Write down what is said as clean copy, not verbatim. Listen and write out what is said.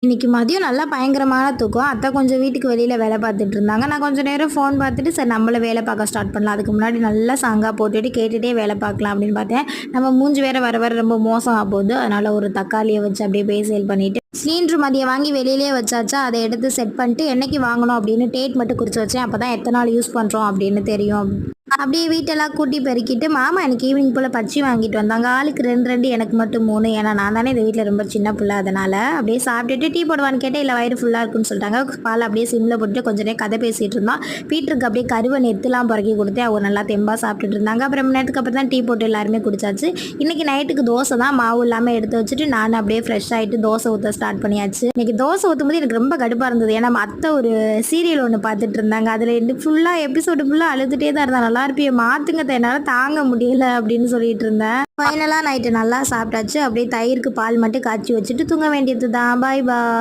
இன்னைக்கு மதியம் நல்லா பயங்கரமான தூக்கம். அத்தை கொஞ்சம் வீட்டுக்கு வெளியில வேலை பார்த்துட்டு இருந்தாங்க. நான் கொஞ்சம் நேரம் ஃபோன் பார்த்துட்டு, சரி நம்மளும் வேலை பார்க்க ஸ்டார்ட் பண்ணலாம். அதுக்கு முன்னாடி நல்லா சாங்கா போட்டுட்டு கேட்டுட்டே வேலை பார்க்கலாம் அப்படின்னு பார்த்தேன். நம்ம மூஞ்சி வேற வர வர ரொம்ப மோசமா போகுது. அதனால ஒரு தக்காளிய வச்சு அப்படியே பேசியல் பண்ணிட்டு, சிலிண்டர் மதியம் வாங்கி வெளியிலேயே வச்சாச்சா, அத எடுத்து செட் பண்ணிட்டு, என்னைக்கு வாங்கணும் அப்படின்னு டேட் மட்டும் குறிச்சு வச்சேன். அப்பதான் எத்தன நாள் யூஸ் பண்றோம் அப்படின்னு தெரியும். அப்படியே வீட்டெல்லாம் கூட்டி பெருக்கிட்டு, மாமா எனக்கு ஈவினிங் போல பஜ்ஜி வாங்கிட்டு வந்தாங்க. ஆளுக்கு 2, 2 எனக்கு மட்டும் 3. ஏன்னா நான் தானே இந்த வீட்ல ரொம்ப சின்ன புள்ள அதனால. அப்படியே சாப்பிட்டுட்டு டீ போடுவான்னு கேட்டேன். இல்ல வயிறு ஃபுல்லா இருக்குன்னு சொல்லிட்டாங்க. பால் அப்படியே சிம்ல போட்டுட்டு கொஞ்ச நேரம் கதை பேசிட்டு இருந்தோம். பீட்டருக்கு அப்படியே கருவ நெத்துலாம் பொறுக்கி குடுத்தேன். அவங்க நல்லா தெம்பா சாப்பிட்டுட்டு இருந்தாங்க. அப்புறம் நேரத்துக்கு அப்புறம் தான் டீ போட்டு எல்லாருமே குடிச்சாச்சு. இன்னைக்கு நைட்டுக்கு தோசை தான் மாவு இல்லாம எடுத்து வச்சுட்டு நானும் அப்படியே ஃப்ரெஷ் ஆயிட்டு தோசை ஊத்த ஸ்டார்ட் பண்ணியாச்சு. இன்னைக்கு தோசை ஊத்தும்போது எனக்கு ரொம்ப கடுப்பா இருந்தது. ஏன்னா அத்தை ஒரு சீரியல் ஒண்ணு பார்த்துட்டு இருந்தாங்க. அதுல ஃபுல்லா எபிசோடு ஃபுல்லா அழுதுட்டே தான் இருந்தா. நல்லா இருப்பிய மாத்துங்க அத்தை, என்னால தாங்க முடியல அப்படின்னு சொல்லிட்டு இருந்தேன். ஃபைனலா நைட்டு நல்லா சாப்பிட்டாச்சு. அப்படியே தயிருக்கு பால் மட்டும் காய்ச்சி வச்சுட்டு தூங்க வேண்டியது தான். பாய் பாய்.